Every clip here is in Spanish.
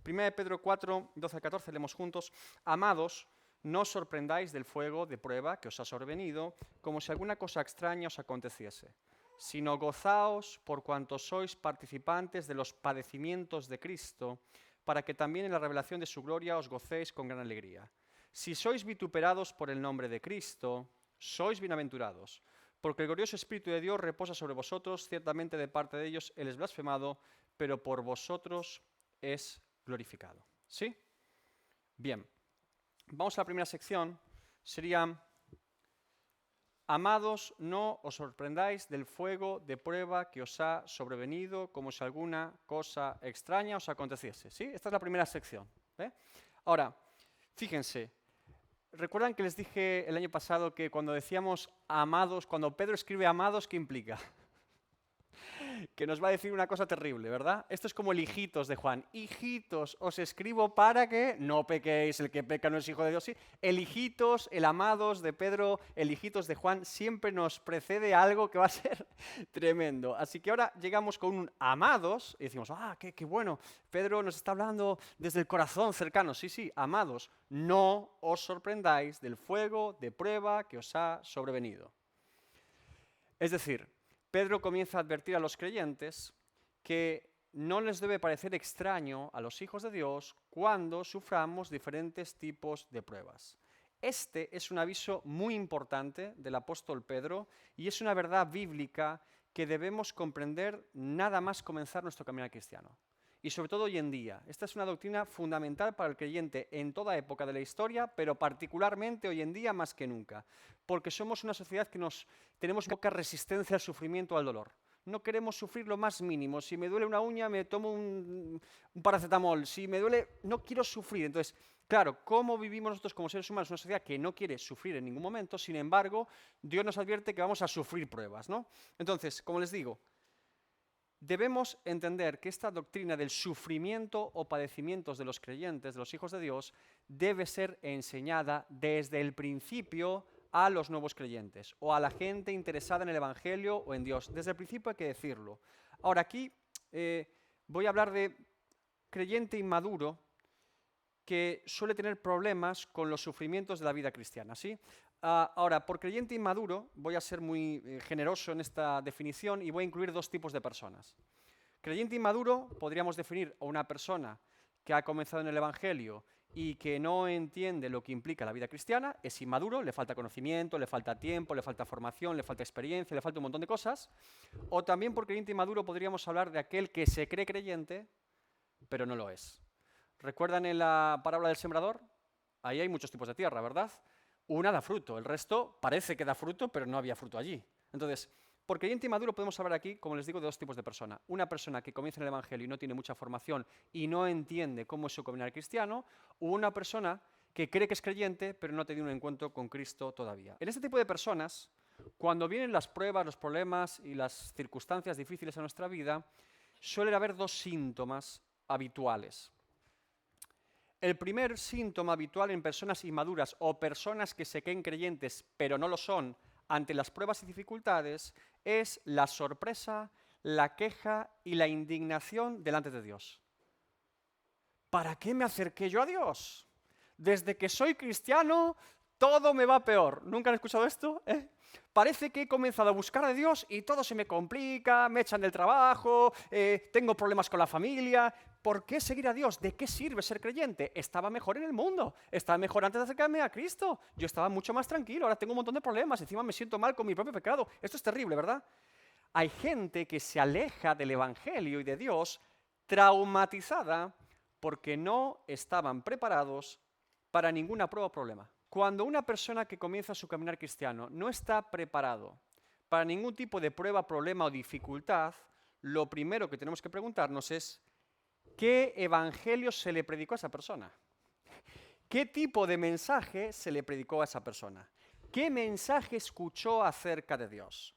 1 de Pedro 4, 12 al 14, leemos juntos. Amados, no os sorprendáis del fuego de prueba que os ha sobrevenido, como si alguna cosa extraña os aconteciese, sino gozaos por cuanto sois participantes de los padecimientos de Cristo, para que también en la revelación de su gloria os gocéis con gran alegría. Si sois vituperados por el nombre de Cristo, sois bienaventurados, porque el glorioso Espíritu de Dios reposa sobre vosotros, ciertamente de parte de ellos Él es blasfemado, pero por vosotros es glorificado. ¿Sí? Bien. Vamos a la primera sección. Sería, amados, no os sorprendáis del fuego de prueba que os ha sobrevenido, como si alguna cosa extraña os aconteciese. ¿Sí? Esta es la primera sección. Ahora, fíjense. ¿Recuerdan que les dije el año pasado que cuando decíamos amados, cuando Pedro escribe amados, ¿qué implica? Que nos va a decir una cosa terrible, ¿verdad? Esto es como el hijitos de Juan. Hijitos, os escribo para que no pequéis, el que peca no es hijo de Dios. Sí, el hijitos, el amados de Pedro, el hijitos de Juan, siempre nos precede algo que va a ser tremendo. Así que ahora llegamos con un amados y decimos, qué bueno, Pedro nos está hablando desde el corazón cercano. Sí, sí, amados, no os sorprendáis del fuego de prueba que os ha sobrevenido. Es decir, Pedro comienza a advertir a los creyentes que no les debe parecer extraño a los hijos de Dios cuando suframos diferentes tipos de pruebas. Este es un aviso muy importante del apóstol Pedro y es una verdad bíblica que debemos comprender nada más comenzar nuestro caminar cristiano. Y sobre todo hoy en día. Esta es una doctrina fundamental para el creyente en toda época de la historia, pero particularmente hoy en día más que nunca. Porque somos una sociedad que tenemos poca resistencia al sufrimiento o al dolor. No queremos sufrir lo más mínimo. Si me duele una uña, me tomo un paracetamol. Si me duele, no quiero sufrir. Entonces, claro, ¿cómo vivimos nosotros como seres humanos? Una sociedad que no quiere sufrir en ningún momento. Sin embargo, Dios nos advierte que vamos a sufrir pruebas, ¿no? Entonces, como les digo, debemos entender que esta doctrina del sufrimiento o padecimientos de los creyentes, de los hijos de Dios, debe ser enseñada desde el principio a los nuevos creyentes o a la gente interesada en el Evangelio o en Dios. Desde el principio hay que decirlo. Ahora aquí voy a hablar de creyente inmaduro que suele tener problemas con los sufrimientos de la vida cristiana, ¿sí? Ahora, por creyente inmaduro, voy a ser muy generoso en esta definición y voy a incluir dos tipos de personas. Creyente inmaduro podríamos definir a una persona que ha comenzado en el Evangelio y que no entiende lo que implica la vida cristiana, es inmaduro, le falta conocimiento, le falta tiempo, le falta formación, le falta experiencia, le falta un montón de cosas. O también por creyente inmaduro podríamos hablar de aquel que se cree creyente, pero no lo es. ¿Recuerdan en la parábola del sembrador? Ahí hay muchos tipos de tierra, ¿verdad? Una da fruto, el resto parece que da fruto, pero no había fruto allí. Entonces, por creyente inmaduro podemos hablar aquí, como les digo, de dos tipos de persona. Una persona que comienza en el Evangelio y no tiene mucha formación y no entiende cómo es su caminar cristiano, o una persona que cree que es creyente, pero no ha tenido un encuentro con Cristo todavía. En este tipo de personas, cuando vienen las pruebas, los problemas y las circunstancias difíciles en nuestra vida, suele haber dos síntomas habituales. El primer síntoma habitual en personas inmaduras o personas que se creen creyentes pero no lo son ante las pruebas y dificultades es la sorpresa, la queja y la indignación delante de Dios. ¿Para qué me acerqué yo a Dios? Desde que soy cristiano, todo me va peor. ¿Nunca han escuchado esto? Parece que he comenzado a buscar a Dios y todo se me complica, me echan del trabajo, tengo problemas con la familia. ¿Por qué seguir a Dios? ¿De qué sirve ser creyente? Estaba mejor en el mundo, estaba mejor antes de acercarme a Cristo. Yo estaba mucho más tranquilo, ahora tengo un montón de problemas, encima me siento mal con mi propio pecado. Esto es terrible, ¿verdad? Hay gente que se aleja del Evangelio y de Dios traumatizada porque no estaban preparados para ninguna prueba o problema. Cuando una persona que comienza su caminar cristiano no está preparado para ningún tipo de prueba, problema o dificultad, lo primero que tenemos que preguntarnos es ¿qué evangelio se le predicó a esa persona? ¿Qué tipo de mensaje se le predicó a esa persona? ¿Qué mensaje escuchó acerca de Dios?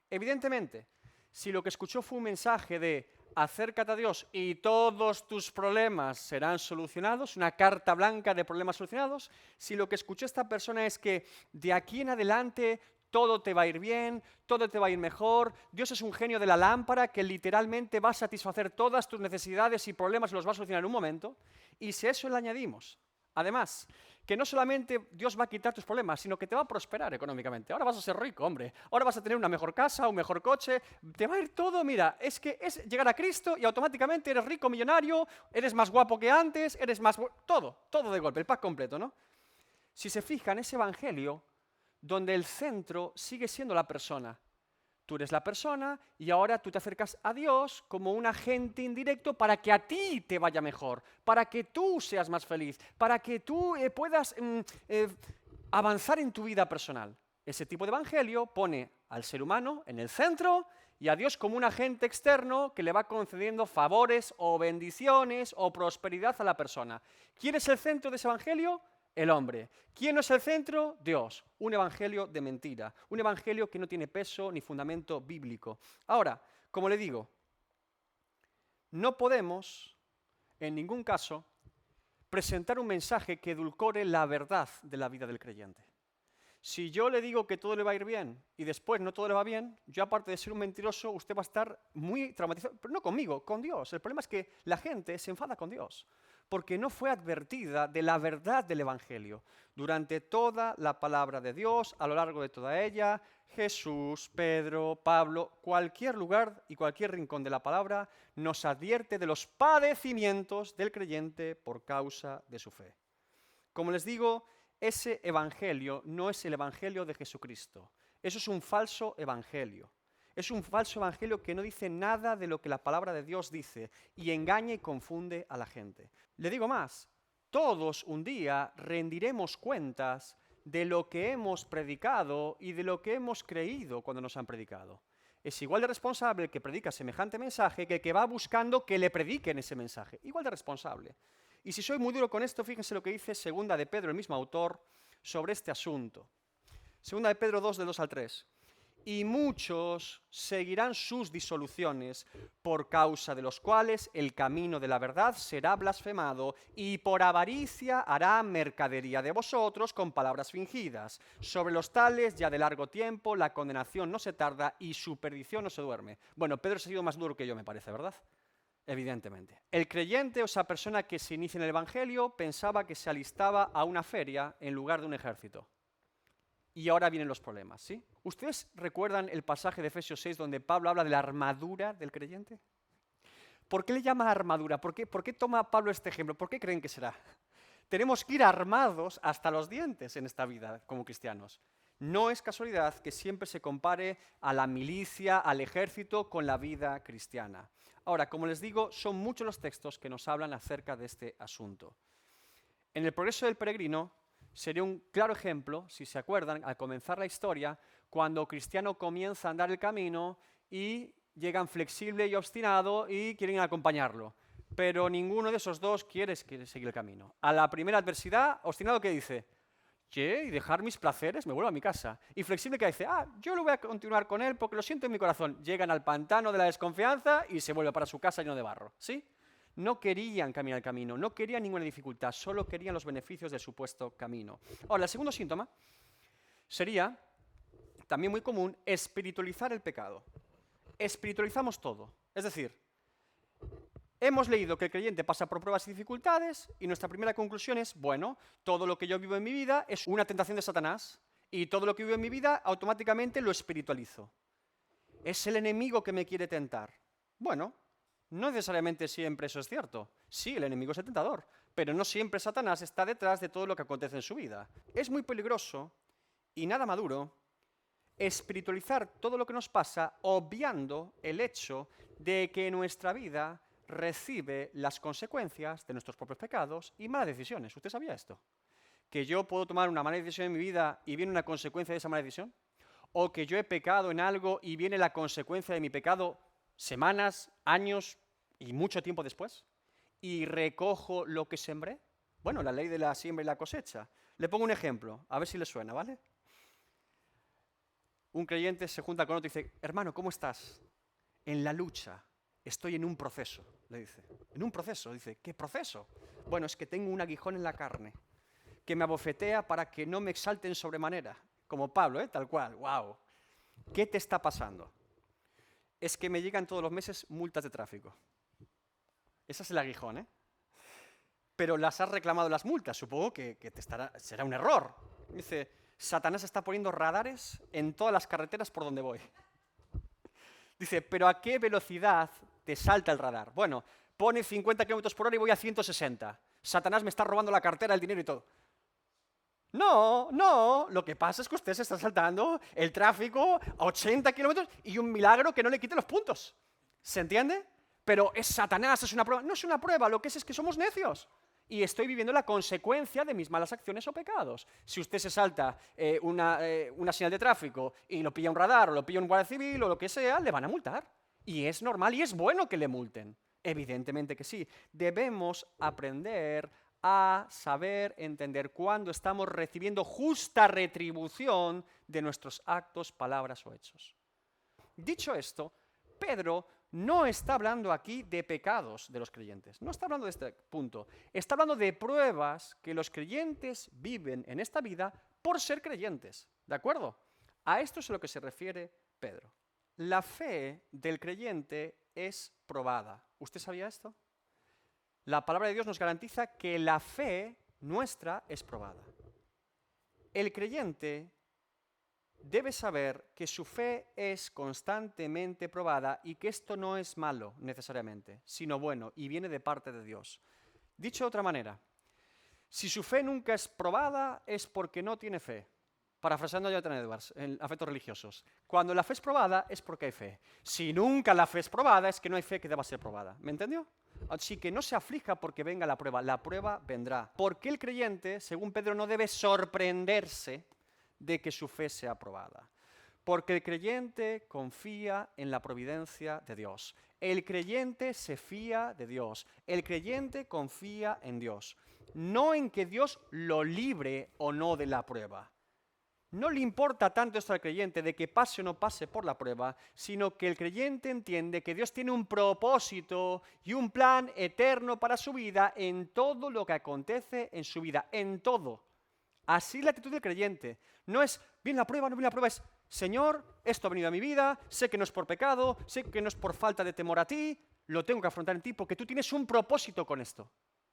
Evidentemente, si lo que escuchó fue un mensaje de acércate a Dios y todos tus problemas serán solucionados, una carta blanca de problemas solucionados, si lo que escuchó esta persona es que de aquí en adelante todo te va a ir bien, todo te va a ir mejor. Dios es un genio de la lámpara que literalmente va a satisfacer todas tus necesidades y problemas y los va a solucionar en un momento. Y si a eso le añadimos, además, que no solamente Dios va a quitar tus problemas, sino que te va a prosperar económicamente. Ahora vas a ser rico, hombre. Ahora vas a tener una mejor casa, un mejor coche. Te va a ir todo, mira, es que es llegar a Cristo y automáticamente eres rico, millonario, eres más guapo que antes, eres más... todo de golpe, el pack completo, ¿no? Si se fijan, ese evangelio donde el centro sigue siendo la persona. Tú eres la persona y ahora tú te acercas a Dios como un agente indirecto para que a ti te vaya mejor, para que tú seas más feliz, para que tú puedas avanzar en tu vida personal. Ese tipo de evangelio pone al ser humano en el centro y a Dios como un agente externo que le va concediendo favores o bendiciones o prosperidad a la persona. ¿Quién es el centro de ese evangelio? El hombre. ¿Quién no es el centro? Dios. Un evangelio de mentira. Un evangelio que no tiene peso ni fundamento bíblico. Ahora, como le digo, no podemos, en ningún caso, presentar un mensaje que edulcore la verdad de la vida del creyente. Si yo le digo que todo le va a ir bien y después no todo le va bien, yo aparte de ser un mentiroso, usted va a estar muy traumatizado. Pero no conmigo, con Dios. El problema es que la gente se enfada con Dios porque no fue advertida de la verdad del Evangelio. Durante toda la palabra de Dios, a lo largo de toda ella, Jesús, Pedro, Pablo, cualquier lugar y cualquier rincón de la palabra nos advierte de los padecimientos del creyente por causa de su fe. Como les digo, ese evangelio no es el evangelio de Jesucristo. Eso es un falso evangelio. Es un falso evangelio que no dice nada de lo que la palabra de Dios dice y engaña y confunde a la gente. Le digo más, todos un día rendiremos cuentas de lo que hemos predicado y de lo que hemos creído cuando nos han predicado. Es igual de responsable el que predica semejante mensaje que el que va buscando que le prediquen ese mensaje. Igual de responsable. Y si soy muy duro con esto, fíjense lo que dice Segunda de Pedro, el mismo autor, sobre este asunto. Segunda de Pedro 2, del 2 al 3. Y muchos seguirán sus disoluciones, por causa de los cuales el camino de la verdad será blasfemado, y por avaricia hará mercadería de vosotros con palabras fingidas. Sobre los tales, ya de largo tiempo, la condenación no se tarda y su perdición no se duerme. Bueno, Pedro se ha sido más duro que yo, me parece, ¿verdad? Evidentemente. El creyente o esa persona que se inicia en el Evangelio pensaba que se alistaba a una feria en lugar de un ejército. Y ahora vienen los problemas, ¿sí? ¿Ustedes recuerdan el pasaje de Efesios 6 donde Pablo habla de la armadura del creyente? ¿Por qué le llama armadura? ¿Por qué toma Pablo este ejemplo? ¿Por qué creen que será? Tenemos que ir armados hasta los dientes en esta vida como cristianos. No es casualidad que siempre se compare a la milicia, al ejército, con la vida cristiana. Ahora, como les digo, son muchos los textos que nos hablan acerca de este asunto. En el progreso del peregrino sería un claro ejemplo, si se acuerdan, al comenzar la historia, cuando Cristiano comienza a andar el camino y llegan flexible y obstinado y quieren acompañarlo. Pero ninguno de esos dos quiere seguir el camino. A la primera adversidad, obstinado, ¿qué dice? ¿Qué? ¿Y dejar mis placeres? Me vuelvo a mi casa. Y flexible, que dice, yo lo voy a continuar con él porque lo siento en mi corazón. Llegan al pantano de la desconfianza y se vuelve para su casa lleno de barro. ¿Sí? No querían caminar el camino, no querían ninguna dificultad, solo querían los beneficios del supuesto camino. Ahora, el segundo síntoma sería, también muy común, espiritualizar el pecado. Espiritualizamos todo. Es decir, hemos leído que el creyente pasa por pruebas y dificultades y nuestra primera conclusión es, bueno, todo lo que yo vivo en mi vida es una tentación de Satanás y todo lo que vivo en mi vida automáticamente lo espiritualizo. Es el enemigo que me quiere tentar. Bueno, no necesariamente siempre eso es cierto. Sí, el enemigo es el tentador, pero no siempre Satanás está detrás de todo lo que acontece en su vida. Es muy peligroso y nada maduro espiritualizar todo lo que nos pasa, obviando el hecho de que nuestra vida recibe las consecuencias de nuestros propios pecados y malas decisiones. ¿Usted sabía esto? ¿Que yo puedo tomar una mala decisión en mi vida y viene una consecuencia de esa mala decisión? ¿O que yo he pecado en algo y viene la consecuencia de mi pecado semanas, años y mucho tiempo después? ¿Y recojo lo que sembré? Bueno, la ley de la siembra y la cosecha. Le pongo un ejemplo, a ver si le suena, ¿vale? Un creyente se junta con otro y dice, hermano, ¿cómo estás? En la lucha. Estoy en un proceso, le dice. ¿En un proceso? Dice, ¿qué proceso? Bueno, es que tengo un aguijón en la carne que me abofetea para que no me exalte en sobremanera. Como Pablo, tal cual, wow. ¿Qué te está pasando? Es que me llegan todos los meses multas de tráfico. Ese es el aguijón, ¿eh? Pero las has reclamado las multas, supongo que será un error. Dice, Satanás está poniendo radares en todas las carreteras por donde voy. Dice, pero ¿a qué velocidad te salta el radar? Bueno, pone 50 km por hora y voy a 160. Satanás me está robando la cartera, el dinero y todo. No, no, lo que pasa es que usted se está saltando el tráfico a 80 kilómetros y un milagro que no le quite los puntos. ¿Se entiende? Pero es Satanás, es una prueba. No es una prueba, lo que es que somos necios. Y estoy viviendo la consecuencia de mis malas acciones o pecados. Si usted se salta una señal de tráfico y lo pilla un radar o lo pilla un guardia civil o lo que sea, le van a multar. Y es normal y es bueno que le multen. Evidentemente que sí. Debemos aprender a saber entender cuándo estamos recibiendo justa retribución de nuestros actos, palabras o hechos. Dicho esto, Pedro no está hablando aquí de pecados de los creyentes, no está hablando de este punto, está hablando de pruebas que los creyentes viven en esta vida por ser creyentes, ¿de acuerdo? A esto es a lo que se refiere Pedro. La fe del creyente es probada. ¿Usted sabía esto? La palabra de Dios nos garantiza que la fe nuestra es probada. El creyente debe saber que su fe es constantemente probada y que esto no es malo necesariamente, sino bueno y viene de parte de Dios. Dicho de otra manera, si su fe nunca es probada es porque no tiene fe. Parafraseando a Jonathan Edwards en Afectos Religiosos. Cuando la fe es probada es porque hay fe. Si nunca la fe es probada es que no hay fe que deba ser probada. ¿Me entendió? Así que no se aflija porque venga la prueba vendrá. Porque el creyente, según Pedro, no debe sorprenderse de que su fe sea probada. Porque el creyente confía en la providencia de Dios. El creyente se fía de Dios. El creyente confía en Dios. No en que Dios lo libre o no de la prueba. No le importa tanto esto al creyente de que pase o no pase por la prueba, sino que el creyente entiende que Dios tiene un propósito y un plan eterno para su vida en todo lo que acontece en su vida, en todo. Así es la actitud del creyente. No es, viene la prueba, no viene la prueba, es, Señor, esto ha venido a mi vida, sé que no es por pecado, sé que no es por falta de temor a ti, lo tengo que afrontar en ti porque tú tienes un propósito con esto.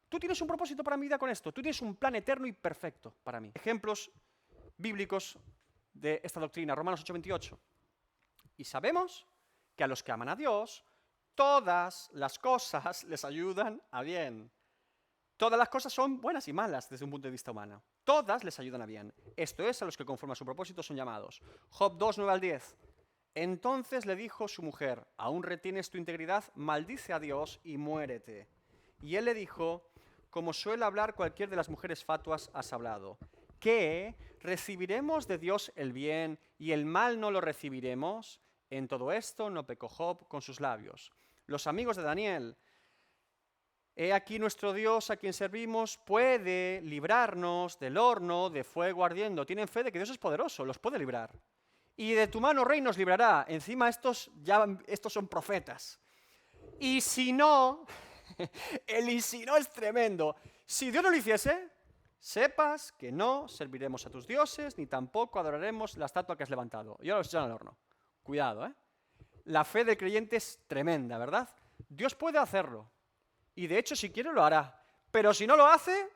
Tú tienes un propósito para mi vida con esto, tú tienes un plan eterno y perfecto para mí. Ejemplos bíblicos de esta doctrina, Romanos 8:28. Y sabemos que a los que aman a Dios, todas las cosas les ayudan a bien. Todas las cosas son buenas y malas desde un punto de vista humano. Todas les ayudan a bien. Esto es, a los que conforme a su propósito son llamados. Job 2, 9 al 10. Entonces le dijo su mujer, ¿aún retienes tu integridad? Maldice a Dios y muérete. Y él le dijo, como suele hablar cualquier de las mujeres fatuas, has hablado. ¿Qué? ¿Recibiremos de Dios el bien y el mal no lo recibiremos? En todo esto no pecó Job con sus labios. Los amigos de Daniel, he aquí nuestro Dios a quien servimos puede librarnos del horno de fuego ardiendo. Tienen fe de que Dios es poderoso, los puede librar. Y de tu mano, rey, nos librará. Encima estos son profetas. Y si no, el y si no es tremendo. Si Dios no lo hiciese, sepas que no serviremos a tus dioses, ni tampoco adoraremos la estatua que has levantado. Y ahora los echan al horno. Cuidado, ¿eh? La fe del creyente es tremenda, ¿verdad? Dios puede hacerlo. Y de hecho, si quiere, lo hará. Pero si no lo hace,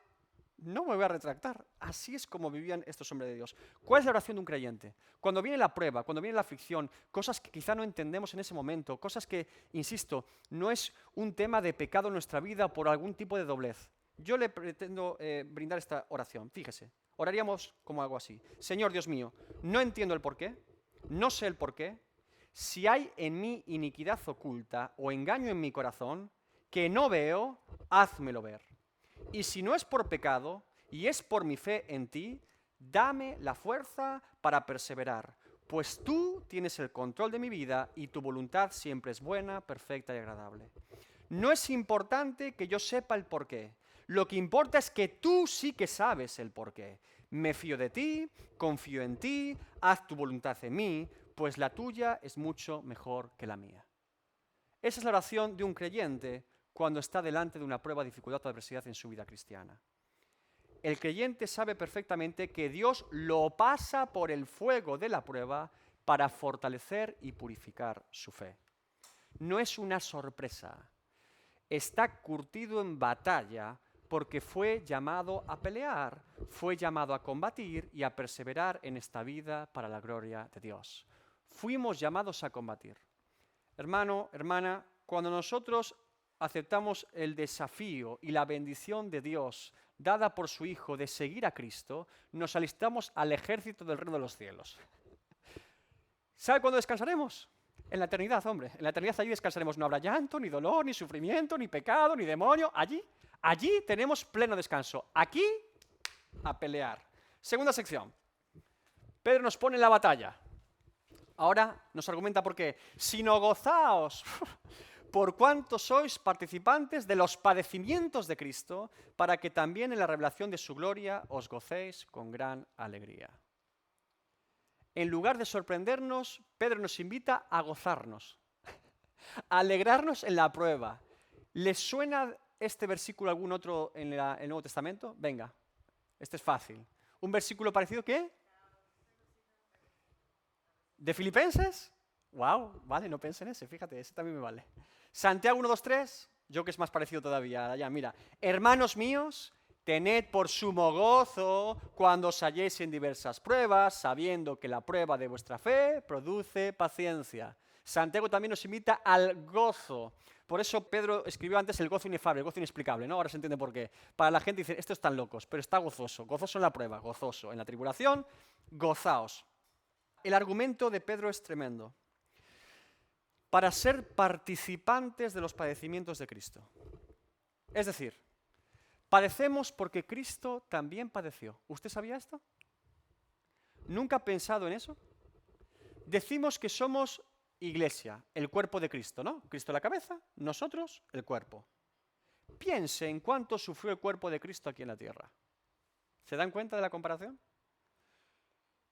no me voy a retractar. Así es como vivían estos hombres de Dios. ¿Cuál es la oración de un creyente? Cuando viene la prueba, cuando viene la aflicción, cosas que quizá no entendemos en ese momento, cosas que, insisto, no es un tema de pecado en nuestra vida por algún tipo de doblez. Yo le pretendo brindar esta oración. Fíjese, oraríamos como algo así. Señor Dios mío, no entiendo el porqué, no sé el porqué. Si hay en mí iniquidad oculta o engaño en mi corazón, que no veo, házmelo ver. Y si no es por pecado y es por mi fe en ti, dame la fuerza para perseverar, pues tú tienes el control de mi vida y tu voluntad siempre es buena, perfecta y agradable. No es importante que yo sepa el porqué. Lo que importa es que tú sí que sabes el porqué. Me fío de ti, confío en ti, haz tu voluntad en mí, pues la tuya es mucho mejor que la mía. Esa es la oración de un creyente cuando está delante de una prueba, dificultad o adversidad en su vida cristiana. el creyente sabe perfectamente que Dios lo pasa por el fuego de la prueba para fortalecer y purificar su fe. No es una sorpresa. Está curtido en batalla porque fue llamado a pelear, fue llamado a combatir y a perseverar en esta vida para la gloria de Dios. Fuimos llamados a combatir. Hermano, hermana, cuando nosotros aceptamos el desafío y la bendición de Dios dada por su Hijo de seguir a Cristo, nos alistamos al ejército del reino de los cielos. ¿Sabe cuándo descansaremos? En la eternidad, hombre. En la eternidad allí descansaremos. No habrá llanto, ni dolor, ni sufrimiento, ni pecado, ni demonio. Allí tenemos pleno descanso. Aquí, a pelear. Segunda sección. Pedro nos pone en la batalla. Ahora nos argumenta por qué. Sino gozaos por cuanto sois participantes de los padecimientos de Cristo, para que también en la revelación de su gloria os gocéis con gran alegría. En lugar de sorprendernos, Pedro nos invita a gozarnos, a alegrarnos en la prueba. ¿Les suena este versículo algún otro en el Nuevo Testamento? Venga, este es fácil. ¿Un versículo parecido qué? ¿De Filipenses? Wow, vale, no pensé en ese, fíjate, ese también me vale. Santiago 1, 2, 3, yo que es más parecido todavía, allá, mira. Hermanos míos, tened por sumo gozo cuando os halléis en diversas pruebas, sabiendo que la prueba de vuestra fe produce paciencia. Santiago también nos invita al gozo. Por eso Pedro escribió antes el gozo inefable, el gozo inexplicable, ¿no? Ahora se entiende por qué. Para la gente dice, estos están locos, pero está gozoso. Gozoso en la prueba, gozoso. En la tribulación, gozaos. El argumento de Pedro es tremendo. Para ser participantes de los padecimientos de Cristo. Es decir, padecemos porque Cristo también padeció. ¿Usted sabía esto? ¿Nunca ha pensado en eso? Decimos que somos iglesia, el cuerpo de Cristo, ¿no? Cristo la cabeza, nosotros el cuerpo. Piense en cuánto sufrió el cuerpo de Cristo aquí en la tierra. ¿Se dan cuenta de la comparación?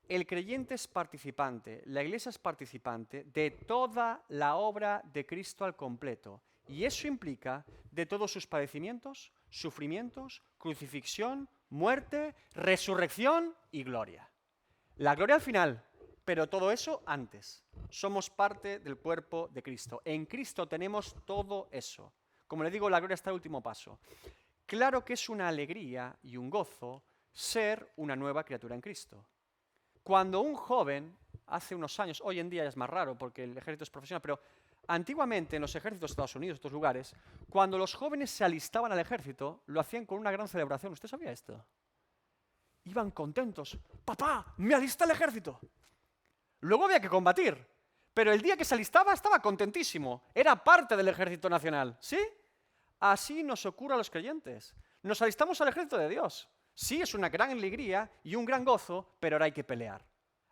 El creyente es participante, la iglesia es participante de toda la obra de Cristo al completo. Y eso implica de todos sus padecimientos, sufrimientos, crucifixión, muerte, resurrección y gloria. La gloria al final, pero todo eso antes. Somos parte del cuerpo de Cristo. En Cristo tenemos todo eso. Como le digo, la gloria está el último paso. Claro que es una alegría y un gozo ser una nueva criatura en Cristo. Cuando un joven, hace unos años, hoy en día es más raro porque el ejército es profesional, pero antiguamente en los ejércitos de Estados Unidos, estos lugares, cuando los jóvenes se alistaban al ejército, lo hacían con una gran celebración. ¿Usted sabía esto? Iban contentos. ¡Papá, me alista al ejército! Luego había que combatir, pero el día que se alistaba estaba contentísimo. Era parte del ejército nacional, ¿sí? Así nos ocurre a los creyentes. Nos alistamos al ejército de Dios. Sí, es una gran alegría y un gran gozo, pero ahora hay que pelear.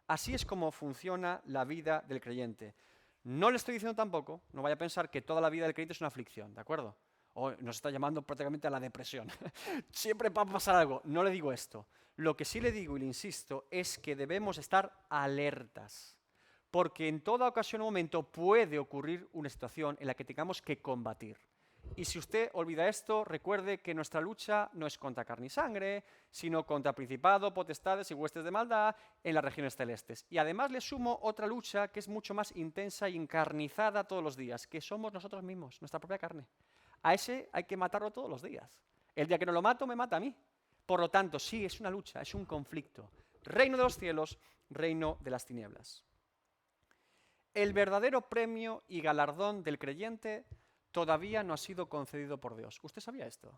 Así es como funciona la vida del creyente. No le estoy diciendo tampoco, no vaya a pensar que toda la vida del creyente es una aflicción, ¿de acuerdo? O nos está llamando prácticamente a la depresión. Siempre va a pasar algo. No le digo esto. Lo que sí le digo y le insisto es que debemos estar alertas. Porque en toda ocasión o momento puede ocurrir una situación en la que tengamos que combatir. Y si usted olvida esto, recuerde que nuestra lucha no es contra carne y sangre, sino contra principado, potestades y huestes de maldad en las regiones celestes. Y además le sumo otra lucha que es mucho más intensa y encarnizada todos los días, que somos nosotros mismos, nuestra propia carne. A ese hay que matarlo todos los días. El día que no lo mato, me mata a mí. Por lo tanto, sí, es una lucha, es un conflicto. Reino de los cielos, reino de las tinieblas. El verdadero premio y galardón del creyente todavía no ha sido concedido por Dios. ¿Usted sabía esto?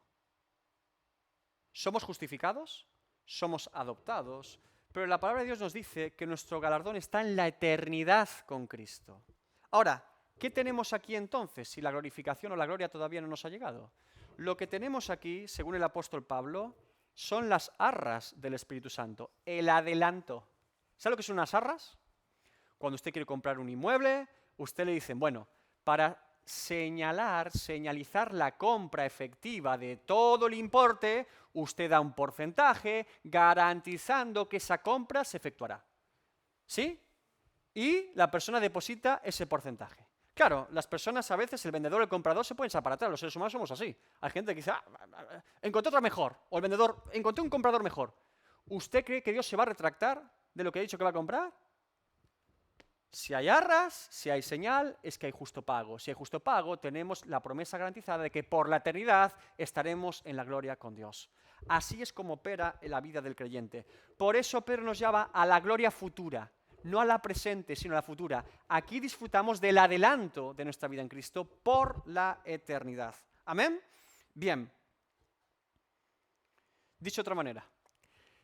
Somos justificados, somos adoptados, pero la palabra de Dios nos dice que nuestro galardón está en la eternidad con Cristo. Ahora, ¿qué tenemos aquí entonces si la glorificación o la gloria todavía no nos ha llegado? Lo que tenemos aquí, según el apóstol Pablo, son las arras del Espíritu Santo, el adelanto. ¿Sabe lo que son unas arras? Cuando usted quiere comprar un inmueble, usted le dicen, bueno, para señalizar la compra efectiva de todo el importe, usted da un porcentaje garantizando que esa compra se efectuará. ¿Sí? Y la persona deposita ese porcentaje. Claro, las personas a veces, el vendedor y el comprador se pueden echar para atrás, los seres humanos somos así. Hay gente que dice, encontré otra mejor, o el vendedor, encontré un comprador mejor. ¿Usted cree que Dios se va a retractar de lo que ha dicho que va a comprar? Si hay arras, si hay señal, es que hay justo pago. Si hay justo pago, tenemos la promesa garantizada de que por la eternidad estaremos en la gloria con Dios. Así es como opera la vida del creyente. Por eso Pedro nos llama a la gloria futura, no a la presente, sino a la futura. Aquí disfrutamos del adelanto de nuestra vida en Cristo por la eternidad. ¿Amén? Bien. Dicho de otra manera,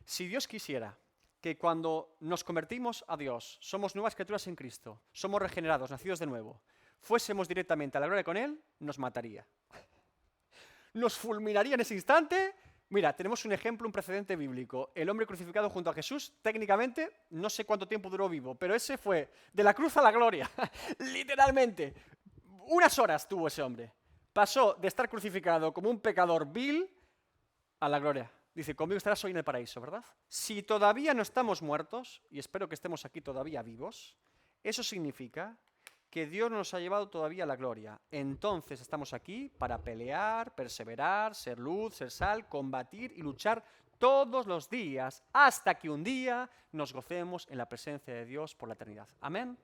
si Dios quisiera que cuando nos convertimos a Dios, somos nuevas criaturas en Cristo, somos regenerados, nacidos de nuevo, fuésemos directamente a la gloria con Él, nos mataría. Nos fulminaría en ese instante. Mira, tenemos un ejemplo, un precedente bíblico. El hombre crucificado junto a Jesús, técnicamente, no sé cuánto tiempo duró vivo, pero ese fue de la cruz a la gloria, literalmente. Unas horas tuvo ese hombre. Pasó de estar crucificado como un pecador vil a la gloria. Dice, conmigo estarás hoy en el paraíso, ¿verdad? Si todavía no estamos muertos, y espero que estemos aquí todavía vivos, eso significa que Dios nos ha llevado todavía a la gloria. Entonces estamos aquí para pelear, perseverar, ser luz, ser sal, combatir y luchar todos los días hasta que un día nos gocemos en la presencia de Dios por la eternidad. Amén.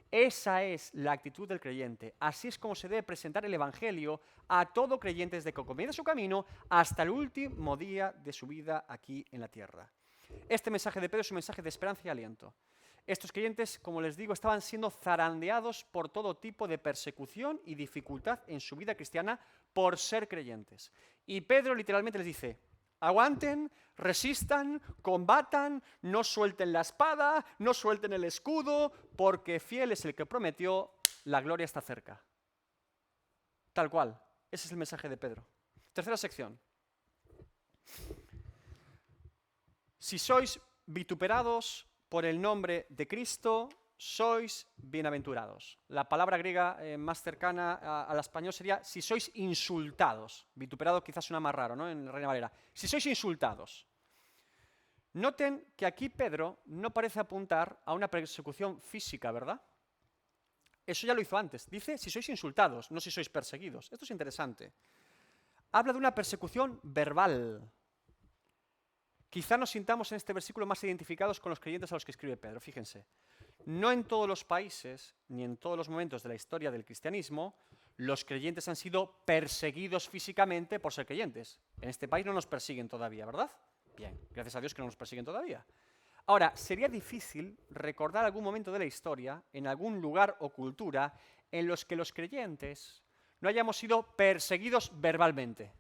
Esa es la actitud del creyente. Así es como se debe presentar el Evangelio a todo creyente desde que comienza su camino hasta el último día de su vida aquí en la tierra. Este mensaje de Pedro es un mensaje de esperanza y aliento. Estos creyentes, como les digo, estaban siendo zarandeados por todo tipo de persecución y dificultad en su vida cristiana por ser creyentes. Y Pedro literalmente les dice, aguanten, resistan, combatan, no suelten la espada, no suelten el escudo, porque fiel es el que prometió, la gloria está cerca. Tal cual, ese es el mensaje de Pedro. Tercera sección. Si sois vituperados por el nombre de Cristo, sois bienaventurados. La palabra griega más cercana al español sería si sois insultados. Vituperado quizás suena más raro, ¿no? En la Reina Valera. Si sois insultados. Noten que aquí Pedro no parece apuntar a una persecución física, ¿verdad? Eso ya lo hizo antes. Dice si sois insultados, no si sois perseguidos. Esto es interesante. Habla de una persecución verbal. Quizá nos sintamos en este versículo más identificados con los creyentes a los que escribe Pedro. Fíjense, no en todos los países ni en todos los momentos de la historia del cristianismo los creyentes han sido perseguidos físicamente por ser creyentes. En este país no nos persiguen todavía, ¿verdad? Bien, gracias a Dios que no nos persiguen todavía. Ahora, sería difícil recordar algún momento de la historia, en algún lugar o cultura, en los que los creyentes no hayamos sido perseguidos verbalmente.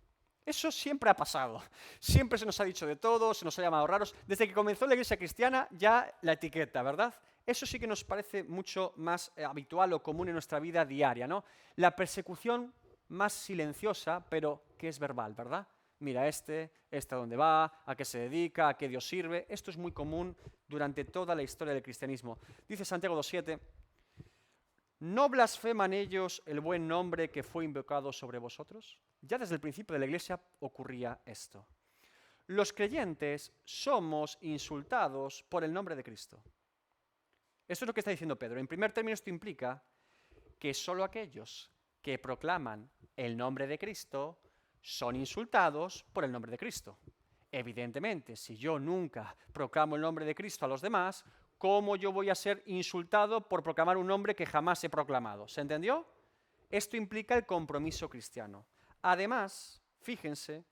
Eso siempre ha pasado. Siempre se nos ha dicho de todo, se nos ha llamado raros. Desde que comenzó la iglesia cristiana, ya la etiqueta, ¿verdad? Eso sí que nos parece mucho más habitual o común en nuestra vida diaria, ¿no? La persecución más silenciosa, pero que es verbal, ¿verdad? Mira este a dónde va, a qué se dedica, a qué Dios sirve. Esto es muy común durante toda la historia del cristianismo. Dice Santiago 2:7, ¿no blasfeman ellos el buen nombre que fue invocado sobre vosotros? Ya desde el principio de la iglesia ocurría esto. Los creyentes somos insultados por el nombre de Cristo. Esto es lo que está diciendo Pedro. En primer término, esto implica que solo aquellos que proclaman el nombre de Cristo son insultados por el nombre de Cristo. Evidentemente, si yo nunca proclamo el nombre de Cristo a los demás, ¿cómo yo voy a ser insultado por proclamar un nombre que jamás he proclamado? ¿Se entendió? Esto implica el compromiso cristiano. Además, fíjense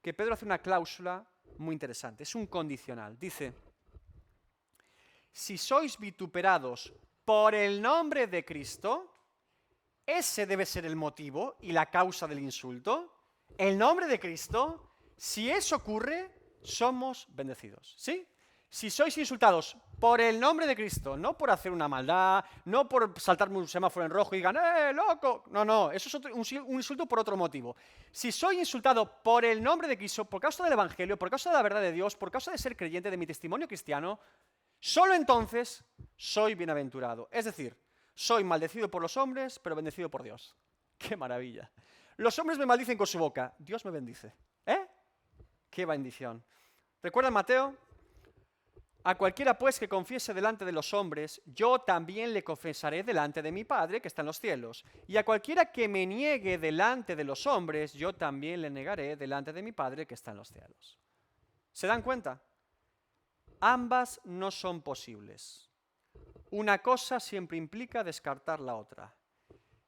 que Pedro hace una cláusula muy interesante, es un condicional. Dice, si sois vituperados por el nombre de Cristo, ese debe ser el motivo y la causa del insulto. El nombre de Cristo, si eso ocurre, somos bendecidos. ¿Sí? Si sois insultados por el nombre de Cristo, no por hacer una maldad, no por saltarme un semáforo en rojo y digan, loco! No, eso es un insulto por otro motivo. Si soy insultado por el nombre de Cristo, por causa del Evangelio, por causa de la verdad de Dios, por causa de ser creyente, de mi testimonio cristiano, solo entonces soy bienaventurado. Es decir, soy maldecido por los hombres, pero bendecido por Dios. ¡Qué maravilla! Los hombres me maldicen con su boca, Dios me bendice. ¡Qué bendición! ¿Recuerdan Mateo? A cualquiera pues que confiese delante de los hombres, yo también le confesaré delante de mi Padre que está en los cielos. Y a cualquiera que me niegue delante de los hombres, yo también le negaré delante de mi Padre que está en los cielos. ¿Se dan cuenta? Ambas no son posibles. Una cosa siempre implica descartar la otra.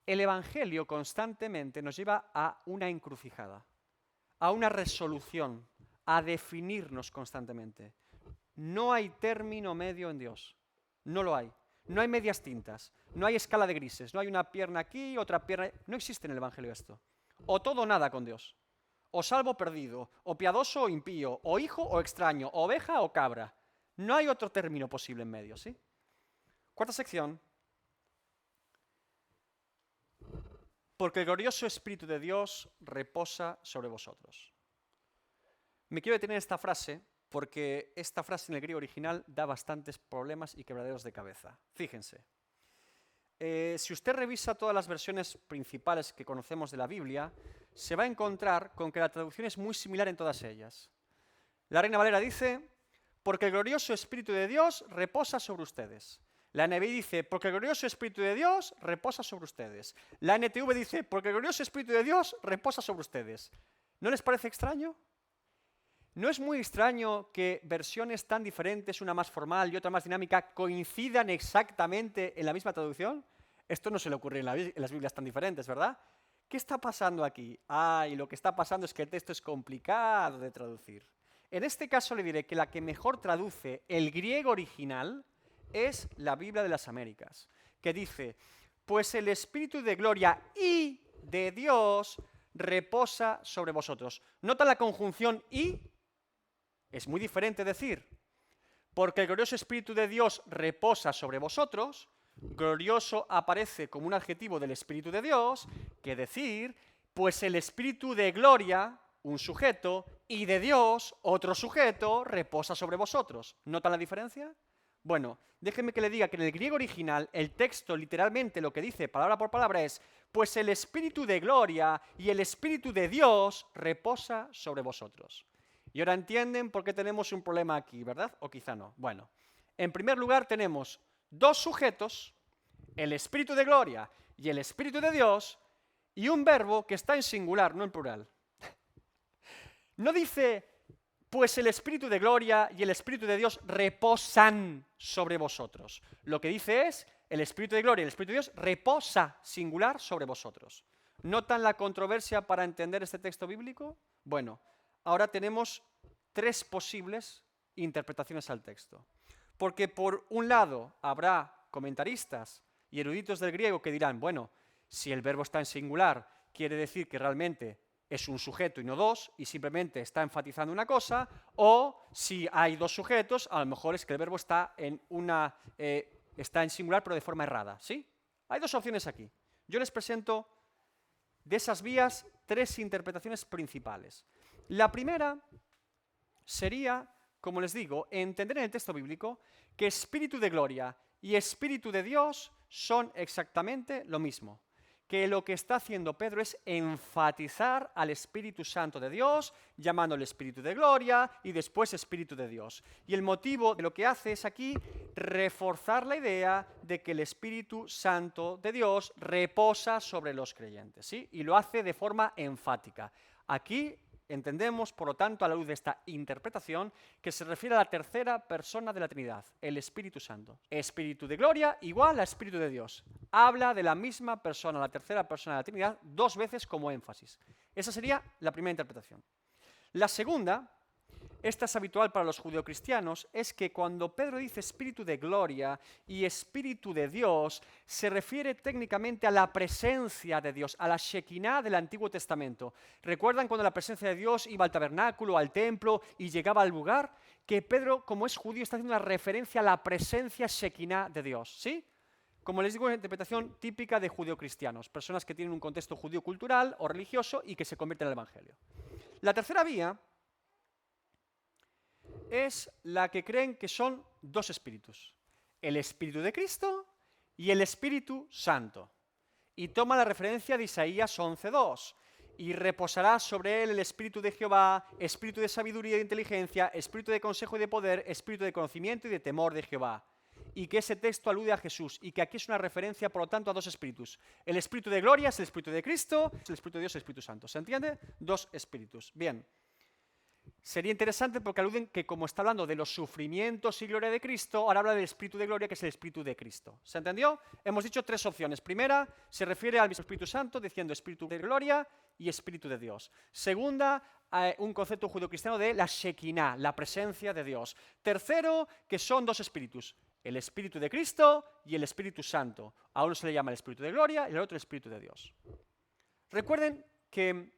El Evangelio constantemente nos lleva a una encrucijada, a una resolución, a definirnos constantemente. No hay término medio en Dios. No lo hay. No hay medias tintas. No hay escala de grises. No hay una pierna aquí, otra pierna... No existe en el Evangelio esto. O todo o nada con Dios. O salvo o perdido. O piadoso o impío. O hijo o extraño. Oveja o cabra. No hay otro término posible en medio, ¿sí? Cuarta sección. Porque el glorioso Espíritu de Dios reposa sobre vosotros. Me quiero detener en esta frase porque esta frase en el griego original da bastantes problemas y quebraderos de cabeza. Fíjense. Si usted revisa todas las versiones principales que conocemos de la Biblia, se va a encontrar con que la traducción es muy similar en todas ellas. La Reina Valera dice, porque el glorioso Espíritu de Dios reposa sobre ustedes. La NBI dice, porque el glorioso Espíritu de Dios reposa sobre ustedes. La NTV dice, porque el glorioso Espíritu de Dios reposa sobre ustedes. ¿No les parece extraño? ¿No es muy extraño que versiones tan diferentes, una más formal y otra más dinámica, coincidan exactamente en la misma traducción? Esto no se le ocurre en las Biblias tan diferentes, ¿verdad? ¿Qué está pasando aquí? Y lo que está pasando es que el texto es complicado de traducir. En este caso le diré que la que mejor traduce el griego original es la Biblia de las Américas, que dice, pues el Espíritu de gloria y de Dios reposa sobre vosotros. ¿Nota la conjunción y? Es muy diferente decir, porque el glorioso Espíritu de Dios reposa sobre vosotros, glorioso aparece como un adjetivo del Espíritu de Dios, que decir, pues el Espíritu de gloria, un sujeto, y de Dios, otro sujeto, reposa sobre vosotros. ¿Notan la diferencia? Bueno, déjenme que le diga que en el griego original, el texto literalmente lo que dice palabra por palabra es, pues el Espíritu de gloria y el Espíritu de Dios reposa sobre vosotros. Y ahora entienden por qué tenemos un problema aquí, ¿verdad? O quizá no. Bueno, en primer lugar tenemos dos sujetos, el Espíritu de gloria y el Espíritu de Dios, y un verbo que está en singular, no en plural. No dice, pues el Espíritu de gloria y el Espíritu de Dios reposan sobre vosotros. Lo que dice es, el Espíritu de gloria y el Espíritu de Dios reposa, singular, sobre vosotros. ¿Notan la controversia para entender este texto bíblico? Bueno, ahora tenemos tres posibles interpretaciones al texto. Porque por un lado habrá comentaristas y eruditos del griego que dirán, bueno, si el verbo está en singular, quiere decir que realmente es un sujeto y no dos, y simplemente está enfatizando una cosa, o si hay dos sujetos, a lo mejor es que el verbo está en singular pero de forma errada, ¿sí? Hay dos opciones aquí. Yo les presento de esas vías tres interpretaciones principales. La primera sería, como les digo, entender en el texto bíblico que Espíritu de gloria y Espíritu de Dios son exactamente lo mismo. Que lo que está haciendo Pedro es enfatizar al Espíritu Santo de Dios, llamándole Espíritu de gloria y después Espíritu de Dios. Y el motivo de lo que hace es aquí reforzar la idea de que el Espíritu Santo de Dios reposa sobre los creyentes, ¿sí? Y lo hace de forma enfática. Aquí entendemos, por lo tanto, a la luz de esta interpretación, que se refiere a la tercera persona de la Trinidad, el Espíritu Santo. Espíritu de gloria igual a Espíritu de Dios. Habla de la misma persona, la tercera persona de la Trinidad, dos veces como énfasis. Esa sería la primera interpretación. La segunda, esta es habitual para los judeocristianos, es que cuando Pedro dice Espíritu de gloria y Espíritu de Dios, se refiere técnicamente a la presencia de Dios, a la Shekinah del Antiguo Testamento. ¿Recuerdan cuando la presencia de Dios iba al tabernáculo, al templo y llegaba al lugar? Que Pedro, como es judío, está haciendo una referencia a la presencia Shekinah de Dios, ¿sí? Como les digo, es una interpretación típica de judeocristianos, personas que tienen un contexto judío cultural o religioso y que se convierten en el Evangelio. La tercera vía es la que creen que son dos espíritus, el Espíritu de Cristo y el Espíritu Santo. Y toma la referencia de Isaías 11:2. y reposará sobre él el espíritu de Jehová, espíritu de sabiduría y de inteligencia, espíritu de consejo y de poder, espíritu de conocimiento y de temor de Jehová. Y que ese texto alude a Jesús y que aquí es una referencia, por lo tanto, a dos espíritus. El espíritu de gloria es el espíritu de Cristo, el espíritu de Dios es el Espíritu Santo. ¿Se entiende? Dos espíritus. Bien. Sería interesante porque aluden que como está hablando de los sufrimientos y gloria de Cristo, ahora habla del espíritu de gloria, que es el espíritu de Cristo. ¿Se entendió? Hemos dicho tres opciones. Primera, se refiere al mismo Espíritu Santo, diciendo espíritu de gloria y espíritu de Dios. Segunda, un concepto judeocristiano de la Shekinah, la presencia de Dios. Tercero, que son dos espíritus, el espíritu de Cristo y el Espíritu Santo. A uno se le llama el espíritu de gloria y al otro el espíritu de Dios. Recuerden que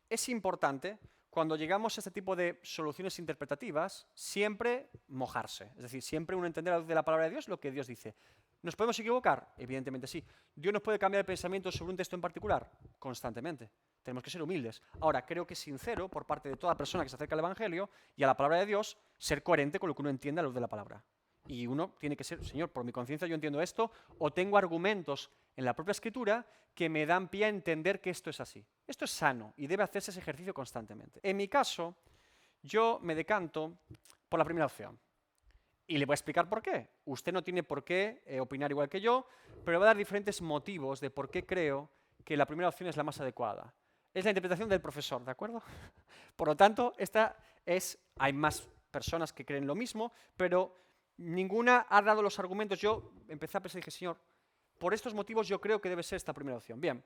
es importante, cuando llegamos a este tipo de soluciones interpretativas, siempre mojarse. Es decir, siempre uno entender a la luz de la palabra de Dios lo que Dios dice. ¿Nos podemos equivocar? Evidentemente sí. ¿Dios nos puede cambiar el pensamiento sobre un texto en particular? Constantemente. Tenemos que ser humildes. Ahora, creo que es sincero por parte de toda persona que se acerca al Evangelio y a la palabra de Dios, ser coherente con lo que uno entiende a la luz de la palabra. Y uno tiene que ser, Señor, por mi conciencia yo entiendo esto, o tengo argumentos en la propia Escritura que me dan pie a entender que esto es así. Esto es sano y debe hacerse ese ejercicio constantemente. En mi caso, yo me decanto por la primera opción. Y le voy a explicar por qué. Usted no tiene por qué opinar igual que yo, pero le voy a dar diferentes motivos de por qué creo que la primera opción es la más adecuada. Es la interpretación del profesor, ¿de acuerdo? Por lo tanto, hay más personas que creen lo mismo, pero ninguna ha dado los argumentos. Yo empecé a pensar y dije, Señor, por estos motivos yo creo que debe ser esta primera opción. Bien,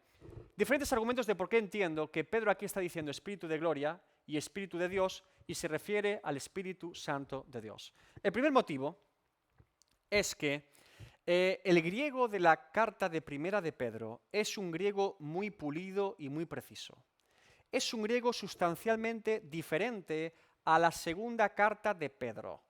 diferentes argumentos de por qué entiendo que Pedro aquí está diciendo espíritu de gloria y espíritu de Dios y se refiere al Espíritu Santo de Dios. El primer motivo es que el griego de la carta de primera de Pedro es un griego muy pulido y muy preciso. Es un griego sustancialmente diferente a la segunda carta de Pedro.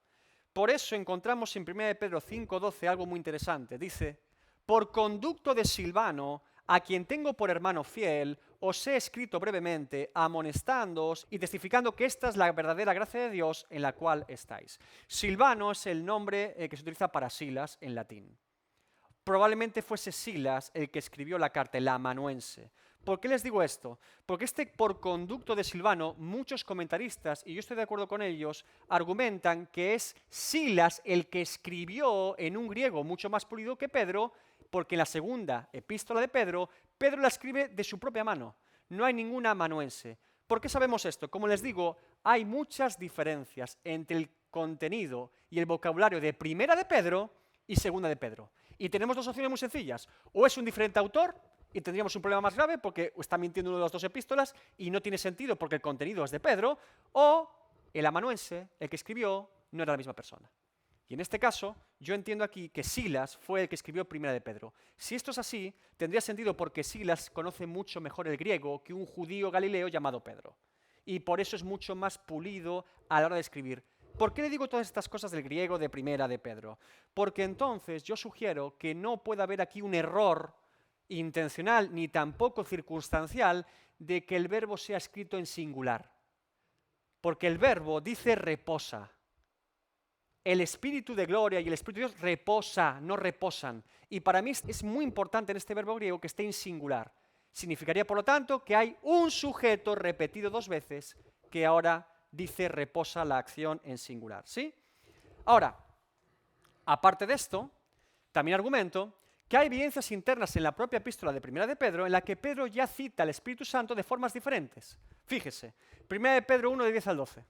Por eso encontramos en 1 de Pedro 5:12 algo muy interesante. Dice, por conducto de Silvano, a quien tengo por hermano fiel, os he escrito brevemente, amonestándoos y testificando que esta es la verdadera gracia de Dios en la cual estáis. Silvano es el nombre que se utiliza para Silas en latín. Probablemente fuese Silas el que escribió la carta, el amanuense. ¿Por qué les digo esto? Porque por conducto de Silvano, muchos comentaristas, y yo estoy de acuerdo con ellos, argumentan que es Silas el que escribió en un griego mucho más pulido que Pedro, porque en la segunda epístola de Pedro, Pedro la escribe de su propia mano. No hay ningún amanuense. ¿Por qué sabemos esto? Como les digo, hay muchas diferencias entre el contenido y el vocabulario de primera de Pedro y segunda de Pedro. Y tenemos dos opciones muy sencillas. O es un diferente autor y tendríamos un problema más grave porque está mintiendo uno de las dos epístolas y no tiene sentido porque el contenido es de Pedro, o el amanuense, el que escribió, no era la misma persona. Y en este caso, yo entiendo aquí que Silas fue el que escribió primera de Pedro. Si esto es así, tendría sentido porque Silas conoce mucho mejor el griego que un judío galileo llamado Pedro. Y por eso es mucho más pulido a la hora de escribir. ¿Por qué le digo todas estas cosas del griego de primera de Pedro? Porque entonces yo sugiero que no pueda haber aquí un error intencional ni tampoco circunstancial de que el verbo sea escrito en singular. Porque el verbo dice reposa. El Espíritu de gloria y el Espíritu de Dios reposa, no reposan. Y para mí es muy importante en este verbo griego que esté en singular. Significaría, por lo tanto, que hay un sujeto repetido dos veces que ahora dice reposa la acción en singular, ¿sí? Ahora, aparte de esto, también argumento que hay evidencias internas en la propia epístola de Primera de Pedro en la que Pedro ya cita al Espíritu Santo de formas diferentes. Fíjese, Primera de Pedro 1, de 10 al 12.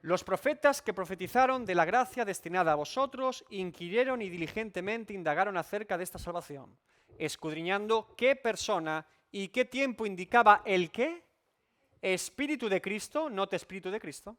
Los profetas que profetizaron de la gracia destinada a vosotros inquirieron y diligentemente indagaron acerca de esta salvación, escudriñando qué persona y qué tiempo indicaba el qué, Espíritu de Cristo, note Espíritu de Cristo,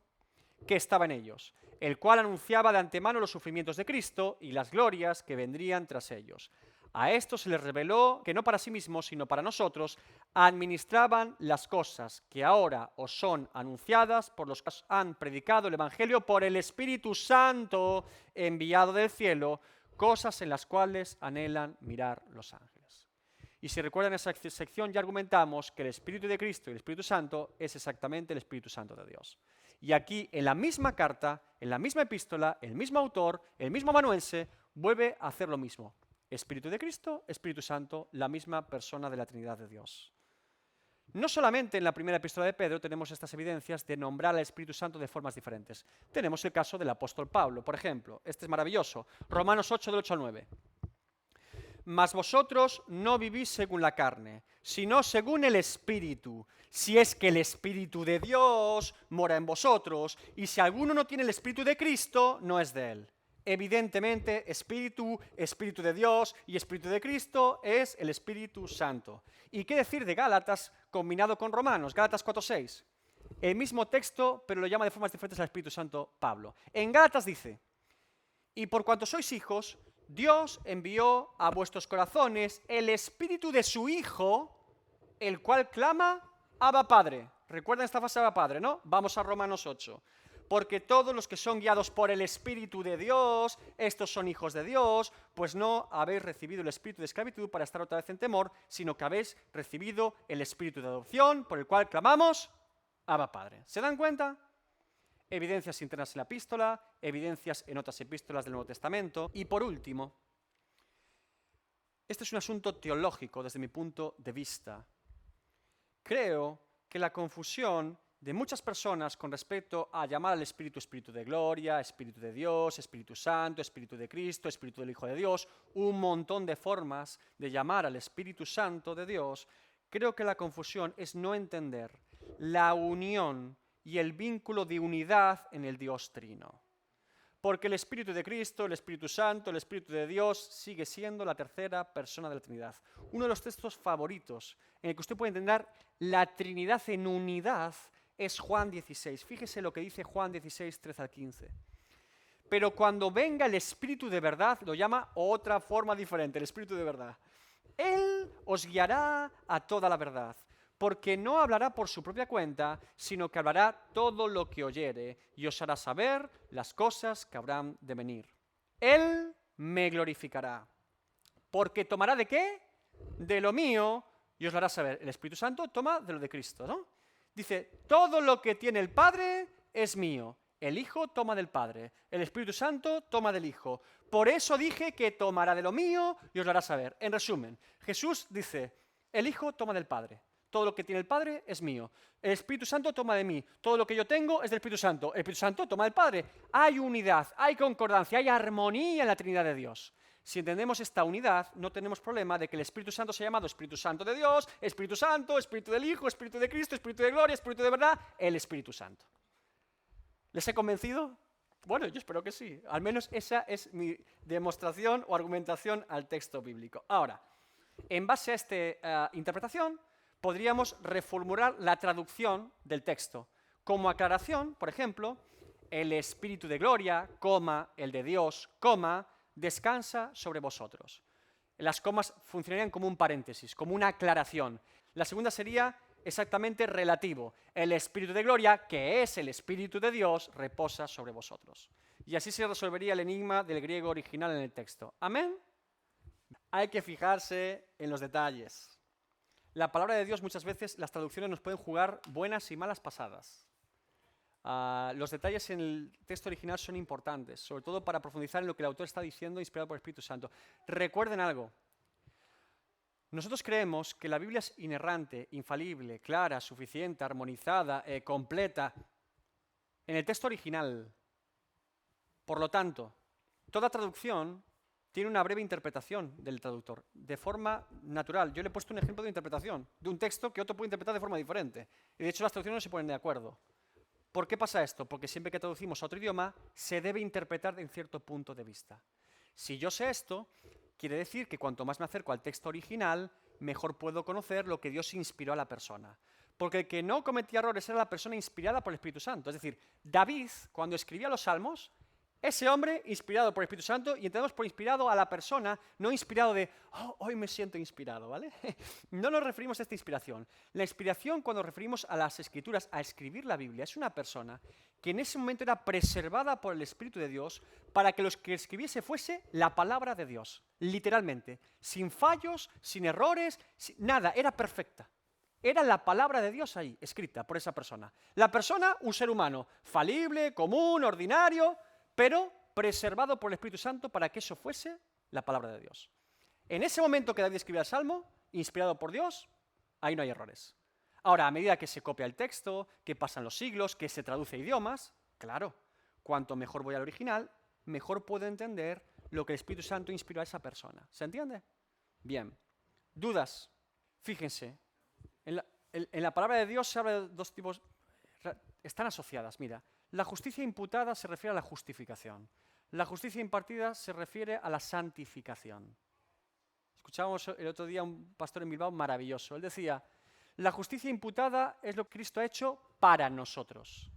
que estaba en ellos, el cual anunciaba de antemano los sufrimientos de Cristo y las glorias que vendrían tras ellos. A esto se les reveló que no para sí mismos, sino para nosotros, administraban las cosas que ahora os son anunciadas por los que han predicado el Evangelio por el Espíritu Santo enviado del cielo, cosas en las cuales anhelan mirar los ángeles. Y si recuerdan esa sección, ya argumentamos que el Espíritu de Cristo y el Espíritu Santo es exactamente el Espíritu Santo de Dios. Y aquí, en la misma carta, en la misma epístola, el mismo autor, el mismo amanuense, vuelve a hacer lo mismo. Espíritu de Cristo, Espíritu Santo, la misma persona de la Trinidad de Dios. No solamente en la primera epístola de Pedro tenemos estas evidencias de nombrar al Espíritu Santo de formas diferentes. Tenemos el caso del apóstol Pablo, por ejemplo. Este es maravilloso. Romanos 8, del 8 al 9. Mas vosotros no vivís según la carne, sino según el Espíritu, si es que el Espíritu de Dios mora en vosotros, y si alguno no tiene el Espíritu de Cristo, no es de él. Evidentemente, Espíritu, Espíritu de Dios y Espíritu de Cristo es el Espíritu Santo. ¿Y qué decir de Gálatas combinado con Romanos? Gálatas 4:6. El mismo texto, pero lo llama de formas diferentes al Espíritu Santo Pablo. En Gálatas dice, y por cuanto sois hijos, Dios envió a vuestros corazones el Espíritu de su Hijo, el cual clama, Abba Padre. ¿Recuerdan esta frase Abba Padre, no? Vamos a Romanos 8. Porque todos los que son guiados por el Espíritu de Dios, estos son hijos de Dios, pues no habéis recibido el espíritu de esclavitud para estar otra vez en temor, sino que habéis recibido el espíritu de adopción, por el cual clamamos, Abba Padre. ¿Se dan cuenta? Evidencias internas en la epístola, evidencias en otras epístolas del Nuevo Testamento. Y por último, este es un asunto teológico desde mi punto de vista. Creo que la confusión de muchas personas con respecto a llamar al Espíritu Espíritu de Gloria, Espíritu de Dios, Espíritu Santo, Espíritu de Cristo, Espíritu del Hijo de Dios, un montón de formas de llamar al Espíritu Santo de Dios, creo que la confusión es no entender la unión y el vínculo de unidad en el Dios Trino. Porque el Espíritu de Cristo, el Espíritu Santo, el Espíritu de Dios sigue siendo la tercera persona de la Trinidad. Uno de los textos favoritos en el que usted puede entender la Trinidad en unidad es Juan 16. Fíjese lo que dice Juan 16, 13 al 15. Pero cuando venga el Espíritu de verdad, lo llama otra forma diferente, el Espíritu de verdad. Él os guiará a toda la verdad, porque no hablará por su propia cuenta, sino que hablará todo lo que oyere y os hará saber las cosas que habrán de venir. Él me glorificará, porque tomará ¿de qué? De lo mío y os lo hará saber. El Espíritu Santo toma de lo de Cristo, ¿no? Dice, todo lo que tiene el Padre es mío. El Hijo toma del Padre. El Espíritu Santo toma del Hijo. Por eso dije que tomará de lo mío y os lo hará saber. En resumen, Jesús dice, el Hijo toma del Padre. Todo lo que tiene el Padre es mío. El Espíritu Santo toma de mí. Todo lo que yo tengo es del Espíritu Santo. El Espíritu Santo toma del Padre. Hay unidad, hay concordancia, hay armonía en la Trinidad de Dios. Si entendemos esta unidad, no tenemos problema de que el Espíritu Santo sea llamado Espíritu Santo de Dios, Espíritu Santo, Espíritu del Hijo, Espíritu de Cristo, Espíritu de Gloria, Espíritu de verdad, el Espíritu Santo. ¿Les he convencido? Bueno, yo espero que sí. Al menos esa es mi demostración o argumentación al texto bíblico. Ahora, en base a esta interpretación, podríamos reformular la traducción del texto. Como aclaración, por ejemplo, el Espíritu de Gloria, coma, el de Dios, coma, descansa sobre vosotros. Las comas funcionarían como un paréntesis, como una aclaración. La segunda sería exactamente relativo. El Espíritu de Gloria, que es el Espíritu de Dios, reposa sobre vosotros. Y así se resolvería el enigma del griego original en el texto. ¿Amén? Hay que fijarse en los detalles. La palabra de Dios muchas veces las traducciones nos pueden jugar buenas y malas pasadas. Los detalles en el texto original son importantes, sobre todo para profundizar en lo que el autor está diciendo inspirado por el Espíritu Santo. Recuerden algo. Nosotros creemos que la Biblia es inerrante, infalible, clara, suficiente, armonizada, completa en el texto original. Por lo tanto, toda traducción tiene una breve interpretación del traductor, de forma natural. Yo le he puesto un ejemplo de interpretación, de un texto que otro puede interpretar de forma diferente. Y de hecho las traducciones no se ponen de acuerdo. ¿Por qué pasa esto? Porque siempre que traducimos a otro idioma, se debe interpretar en cierto punto de vista. Si yo sé esto, quiere decir que cuanto más me acerco al texto original, mejor puedo conocer lo que Dios inspiró a la persona. Porque el que no cometía errores era la persona inspirada por el Espíritu Santo. Es decir, David, cuando escribía los Salmos, ese hombre inspirado por el Espíritu Santo, y entendemos por inspirado a la persona, no inspirado de, oh, hoy me siento inspirado, ¿vale? No nos referimos a esta inspiración. La inspiración, cuando referimos a las Escrituras, a escribir la Biblia, es una persona que en ese momento era preservada por el Espíritu de Dios para que lo que escribiese fuese la palabra de Dios, literalmente, sin fallos, sin errores, nada, era perfecta. Era la palabra de Dios ahí, escrita por esa persona. La persona, un ser humano, falible, común, ordinario, pero preservado por el Espíritu Santo para que eso fuese la palabra de Dios. En ese momento que David escribía el Salmo, inspirado por Dios, ahí no hay errores. Ahora, a medida que se copia el texto, que pasan los siglos, que se traduce a idiomas, claro, cuanto mejor voy al original, mejor puedo entender lo que el Espíritu Santo inspiró a esa persona. ¿Se entiende? Bien. ¿Dudas? Fíjense, en la palabra de Dios se habla de dos tipos, están asociadas, mira. La justicia imputada se refiere a la justificación. La justicia impartida se refiere a la santificación. Escuchábamos el otro día a un pastor en Bilbao maravilloso. Él decía, la justicia imputada es lo que Cristo ha hecho para nosotros.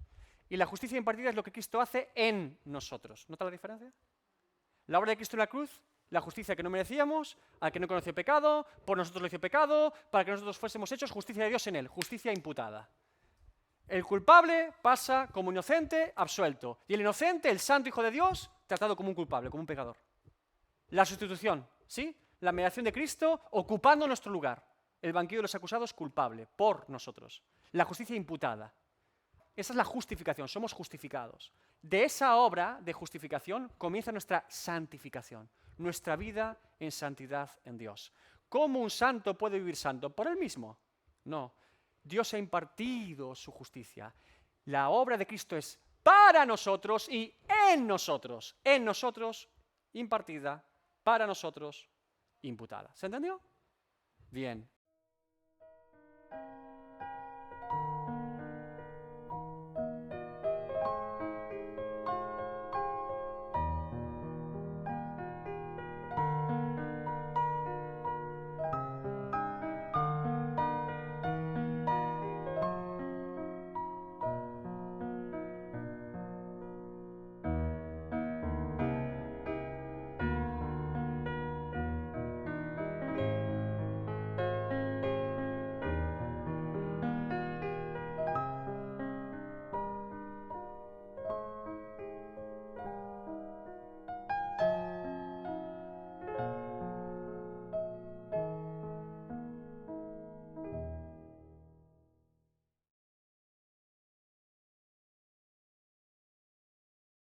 Y la justicia impartida es lo que Cristo hace en nosotros. ¿Nota la diferencia? La obra de Cristo en la cruz, la justicia que no merecíamos, al que no conoció pecado, por nosotros lo hizo pecado, para que nosotros fuésemos hechos justicia de Dios en él, justicia imputada. El culpable pasa como inocente, absuelto. Y el inocente, el santo Hijo de Dios, tratado como un culpable, como un pecador. La sustitución, ¿sí? La mediación de Cristo ocupando nuestro lugar. El banquillo de los acusados culpable, por nosotros. La justicia imputada. Esa es la justificación, somos justificados. De esa obra de justificación comienza nuestra santificación, nuestra vida en santidad en Dios. ¿Cómo un santo puede vivir santo? ¿Por él mismo? No. Dios ha impartido su justicia. La obra de Cristo es para nosotros y en nosotros. En nosotros, impartida, para nosotros, imputada. ¿Se entendió? Bien.